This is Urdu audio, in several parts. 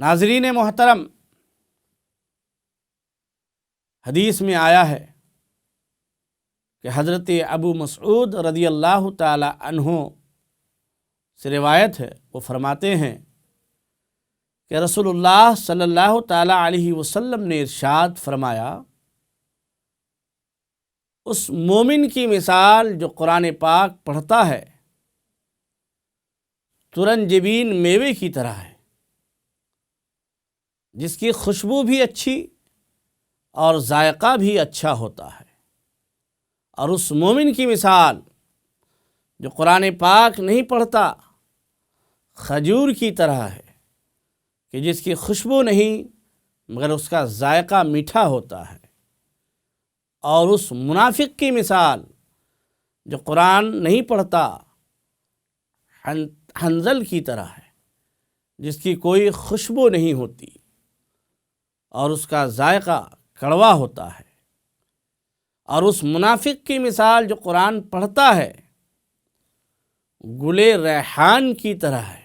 ناظرین محترم، حدیث میں آیا ہے کہ حضرت ابو مسعود رضی اللہ تعالی عنہ سے روایت ہے، وہ فرماتے ہیں کہ رسول اللہ صلی اللہ تعالی علیہ وسلم نے ارشاد فرمایا، اس مومن کی مثال جو قرآن پاک پڑھتا ہے ترنجبین میوے کی طرح ہے، جس کی خوشبو بھی اچھی اور ذائقہ بھی اچھا ہوتا ہے، اور اس مومن کی مثال جو قرآن پاک نہیں پڑھتا کھجور کی طرح ہے کہ جس کی خوشبو نہیں مگر اس کا ذائقہ میٹھا ہوتا ہے، اور اس منافق کی مثال جو قرآن نہیں پڑھتا حنظل کی طرح ہے، جس کی کوئی خوشبو نہیں ہوتی اور اس کا ذائقہ کڑوا ہوتا ہے، اور اس منافق کی مثال جو قرآن پڑھتا ہے گلے ریحان کی طرح ہے،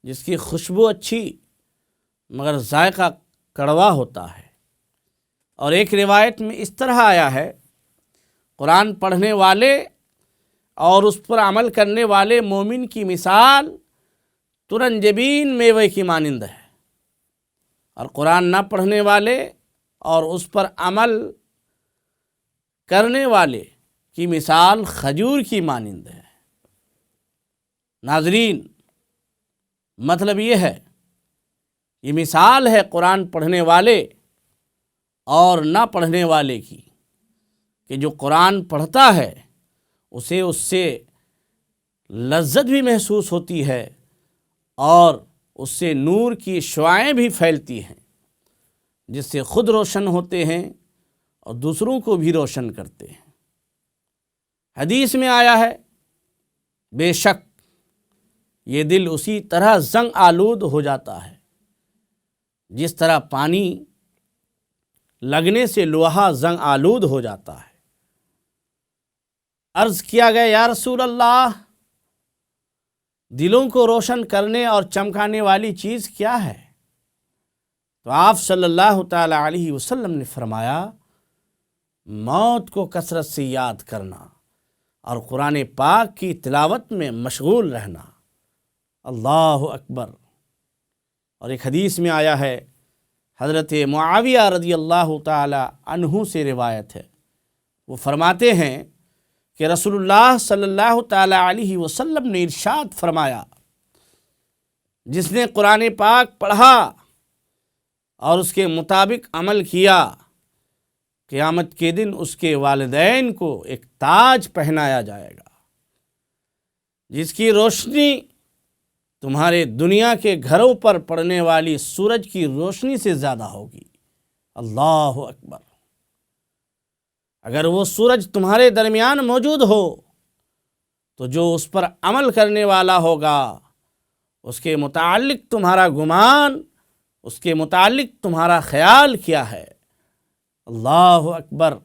جس کی خوشبو اچھی مگر ذائقہ کڑوا ہوتا ہے۔ اور ایک روایت میں اس طرح آیا ہے، قرآن پڑھنے والے اور اس پر عمل کرنے والے مومن کی مثال ترنجبین میوے کی مانند ہے، اور قرآن نہ پڑھنے والے اور اس پر عمل کرنے والے کی مثال کھجور کی مانند ہے۔ ناظرین، مطلب یہ ہے، یہ مثال ہے قرآن پڑھنے والے اور نہ پڑھنے والے کی، کہ جو قرآن پڑھتا ہے اسے اس سے لذت بھی محسوس ہوتی ہے اور اس سے نور کی شعاعیں بھی پھیلتی ہیں، جس سے خود روشن ہوتے ہیں اور دوسروں کو بھی روشن کرتے ہیں۔ حدیث میں آیا ہے، بے شک یہ دل اسی طرح زنگ آلود ہو جاتا ہے جس طرح پانی لگنے سے لوہا زنگ آلود ہو جاتا ہے۔ عرض کیا گیا، یا رسول اللہ، دلوں کو روشن کرنے اور چمکانے والی چیز کیا ہے؟ تو آپ صلی اللہ تعالی علیہ وسلم نے فرمایا، موت کو کثرت سے یاد کرنا اور قرآن پاک کی تلاوت میں مشغول رہنا۔ اللہ اکبر۔ اور ایک حدیث میں آیا ہے، حضرت معاویہ رضی اللہ تعالی عنہ سے روایت ہے، وہ فرماتے ہیں کہ رسول اللہ صلی اللہ تعالی علیہ وسلم نے ارشاد فرمایا، جس نے قرآن پاک پڑھا اور اس کے مطابق عمل کیا، قیامت کے دن اس کے والدین کو ایک تاج پہنایا جائے گا، جس کی روشنی تمہارے دنیا کے گھروں پر پڑنے والی سورج کی روشنی سے زیادہ ہوگی۔ اللہ اکبر۔ اگر وہ سورج تمہارے درمیان موجود ہو تو جو اس پر عمل کرنے والا ہوگا اس کے متعلق تمہارا گمان، اس کے متعلق تمہارا خیال کیا ہے؟ اللہ اکبر۔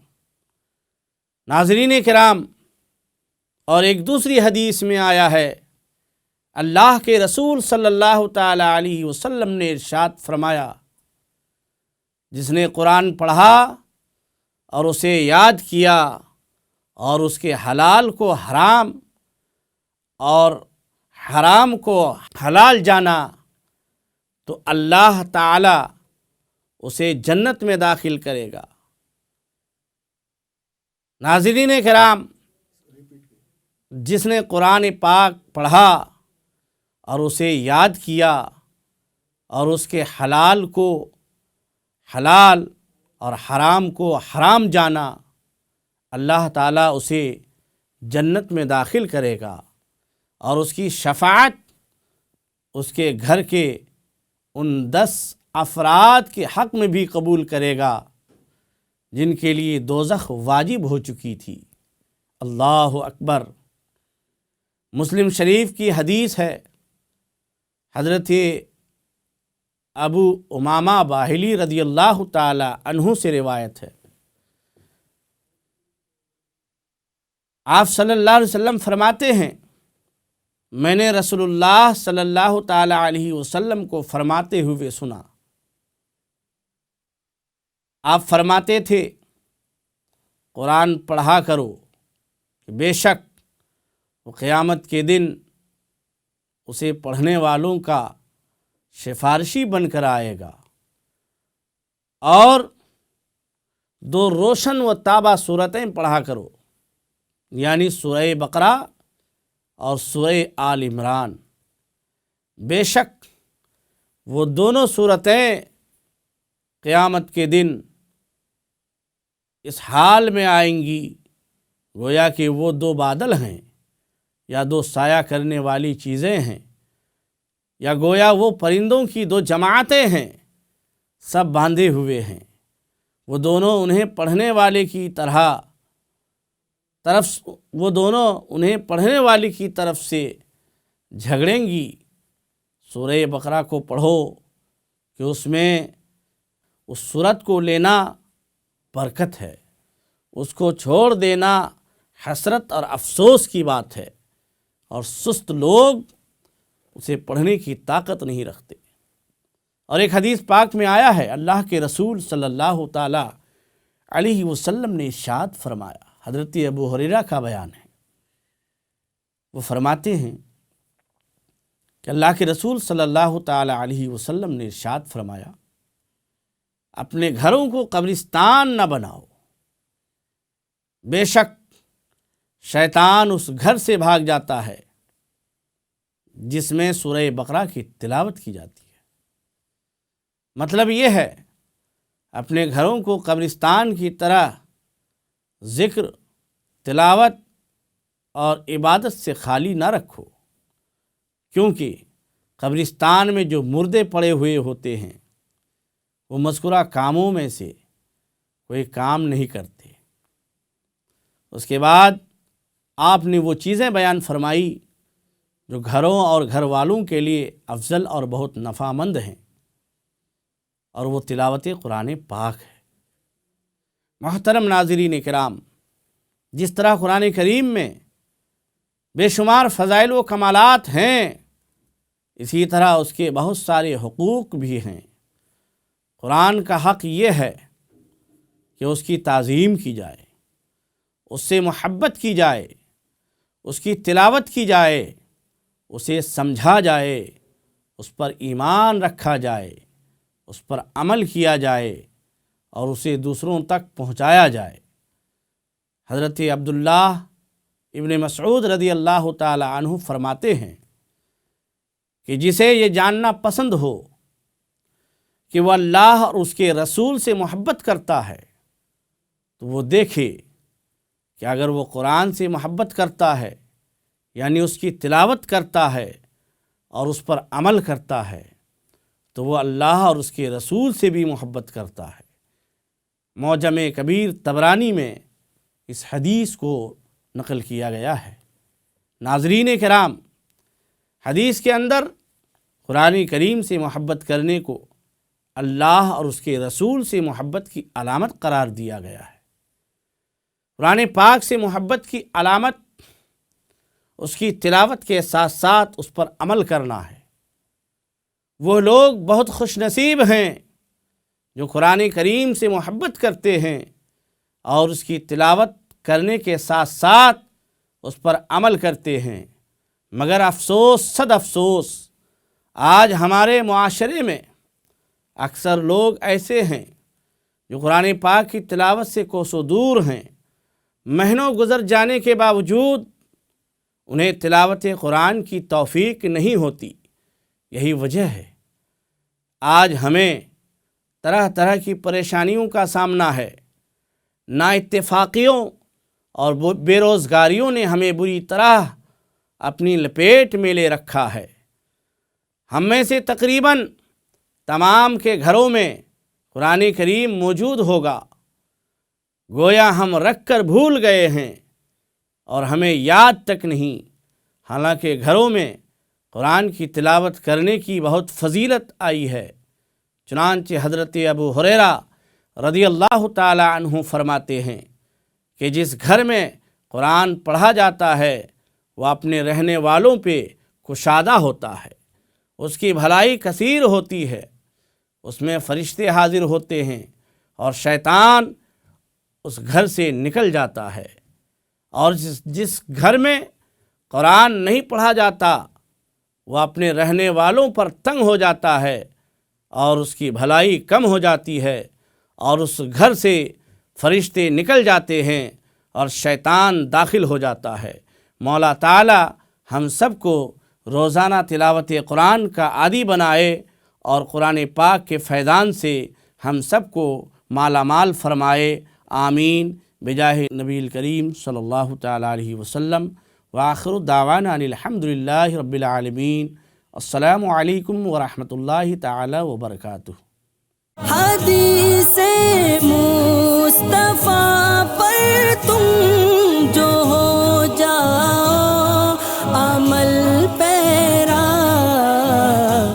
ناظرین کرام، اور ایک دوسری حدیث میں آیا ہے، اللہ کے رسول صلی اللہ تعالی علیہ وسلم نے ارشاد فرمایا، جس نے قرآن پڑھا اور اسے یاد کیا اور اس کے حلال کو حرام اور حرام کو حلال جانا، تو اللہ تعالی اسے جنت میں داخل کرے گا۔ ناظرین کرام، جس نے قرآن پاک پڑھا اور اسے یاد کیا اور اس کے حلال کو حلال اور حرام کو حرام جانا، اللہ تعالیٰ اسے جنت میں داخل کرے گا، اور اس کی شفاعت اس کے گھر کے ان 10 افراد کے حق میں بھی قبول کرے گا جن کے لیے دوزخ واجب ہو چکی تھی۔ اللہ اکبر۔ مسلم شریف کی حدیث ہے، حضرت ابو امامہ باہلی رضی اللہ تعالی عنہ سے روایت ہے، آپ صلی اللہ علیہ وسلم فرماتے ہیں میں نے رسول اللہ صلی اللہ تعالی علیہ وسلم کو فرماتے ہوئے سنا۔ آپ فرماتے تھے قرآن پڑھا کرو، بے شک وہ قیامت کے دن اسے پڑھنے والوں کا سفارشی بن کر آئے گا، اور 2 روشن و تابہ صورتیں پڑھا کرو، یعنی سورہ بقرہ اور سورہ آل عمران۔ بے شک وہ دونوں صورتیں قیامت کے دن اس حال میں آئیں گی گویا کہ وہ 2 بادل ہیں، یا 2 سایہ کرنے والی چیزیں ہیں، یا گویا وہ پرندوں کی 2 جماعتیں ہیں، سب باندھے ہوئے ہیں۔ وہ دونوں انہیں پڑھنے والے کی طرف سے جھگڑیں گی۔ سورہ بقرہ کو پڑھو کہ اس میں اس سورت کو لینا برکت ہے، اس کو چھوڑ دینا حسرت اور افسوس کی بات ہے، اور سست لوگ اسے پڑھنے کی طاقت نہیں رکھتے۔ اور ایک حدیث پاک میں آیا ہے، اللہ کے رسول صلی اللہ تعالی علیہ وسلم نے ارشاد فرمایا، حضرت ابو ہریرہ کا بیان ہے، وہ فرماتے ہیں کہ اللہ کے رسول صلی اللہ تعالی علیہ وسلم نے ارشاد فرمایا، اپنے گھروں کو قبرستان نہ بناؤ، بے شک شیطان اس گھر سے بھاگ جاتا ہے جس میں سورہ بقرہ کی تلاوت کی جاتی ہے۔ مطلب یہ ہے، اپنے گھروں کو قبرستان کی طرح ذکر، تلاوت اور عبادت سے خالی نہ رکھو، کیونکہ قبرستان میں جو مردے پڑے ہوئے ہوتے ہیں وہ مذکورہ کاموں میں سے کوئی کام نہیں کرتے۔ اس کے بعد آپ نے وہ چیزیں بیان فرمائی جو گھروں اور گھر والوں کے لیے افضل اور بہت نفع مند ہیں، اور وہ تلاوت قرآن پاک ہے۔ محترم ناظرین کرام، جس طرح قرآن کریم میں بے شمار فضائل و کمالات ہیں، اسی طرح اس کے بہت سارے حقوق بھی ہیں۔ قرآن کا حق یہ ہے کہ اس کی تعظیم کی جائے، اس سے محبت کی جائے، اس کی تلاوت کی جائے، اسے سمجھا جائے، اس پر ایمان رکھا جائے، اس پر عمل کیا جائے، اور اسے دوسروں تک پہنچایا جائے۔ حضرت عبداللہ ابن مسعود رضی اللہ تعالی عنہ فرماتے ہیں کہ جسے یہ جاننا پسند ہو کہ وہ اللہ اور اس کے رسول سے محبت کرتا ہے، تو وہ دیکھے کہ اگر وہ قرآن سے محبت کرتا ہے، یعنی اس کی تلاوت کرتا ہے اور اس پر عمل کرتا ہے، تو وہ اللہ اور اس کے رسول سے بھی محبت کرتا ہے۔ معجم کبیر طبرانی میں اس حدیث کو نقل کیا گیا ہے۔ ناظرین کرام، حدیث کے اندر قرآن کریم سے محبت کرنے کو اللہ اور اس کے رسول سے محبت کی علامت قرار دیا گیا ہے۔ قرآن پاک سے محبت کی علامت اس کی تلاوت کے ساتھ ساتھ اس پر عمل کرنا ہے۔ وہ لوگ بہت خوش نصیب ہیں جو قرآن کریم سے محبت کرتے ہیں اور اس کی تلاوت کرنے کے ساتھ ساتھ اس پر عمل کرتے ہیں۔ مگر افسوس صد افسوس، آج ہمارے معاشرے میں اکثر لوگ ایسے ہیں جو قرآن پاک کی تلاوت سے کوسوں دور ہیں، مہینوں گزر جانے کے باوجود انہیں تلاوت قرآن کی توفیق نہیں ہوتی۔ یہی وجہ ہے آج ہمیں طرح طرح کی پریشانیوں کا سامنا ہے۔ نا اتفاقیوں اور بے روزگاریوں نے ہمیں بری طرح اپنی لپیٹ میں لے رکھا ہے۔ ہم میں سے تقریباً تمام کے گھروں میں قرآن کریم موجود ہوگا، گویا ہم رکھ کر بھول گئے ہیں اور ہمیں یاد تک نہیں۔ حالانکہ گھروں میں قرآن کی تلاوت کرنے کی بہت فضیلت آئی ہے۔ چنانچہ حضرت ابو ہریرہ رضی اللہ تعالی عنہ فرماتے ہیں کہ جس گھر میں قرآن پڑھا جاتا ہے وہ اپنے رہنے والوں پہ کشادہ ہوتا ہے، اس کی بھلائی کثیر ہوتی ہے، اس میں فرشتے حاضر ہوتے ہیں اور شیطان اس گھر سے نکل جاتا ہے۔ اور جس گھر میں قرآن نہیں پڑھا جاتا وہ اپنے رہنے والوں پر تنگ ہو جاتا ہے اور اس کی بھلائی کم ہو جاتی ہے، اور اس گھر سے فرشتے نکل جاتے ہیں اور شیطان داخل ہو جاتا ہے۔ مولا تعالی ہم سب کو روزانہ تلاوت قرآن کا عادی بنائے اور قرآن پاک کے فیضان سے ہم سب کو مالا مال فرمائے، آمین، بجاہ نبی الکریم صلی اللہ تعالی علیہ وسلم۔ وآخر دعوانا ان الحمد للہ رب العالمین۔ السلام علیکم ورحمۃ اللہ تعالی وبرکاتہ۔ حدیث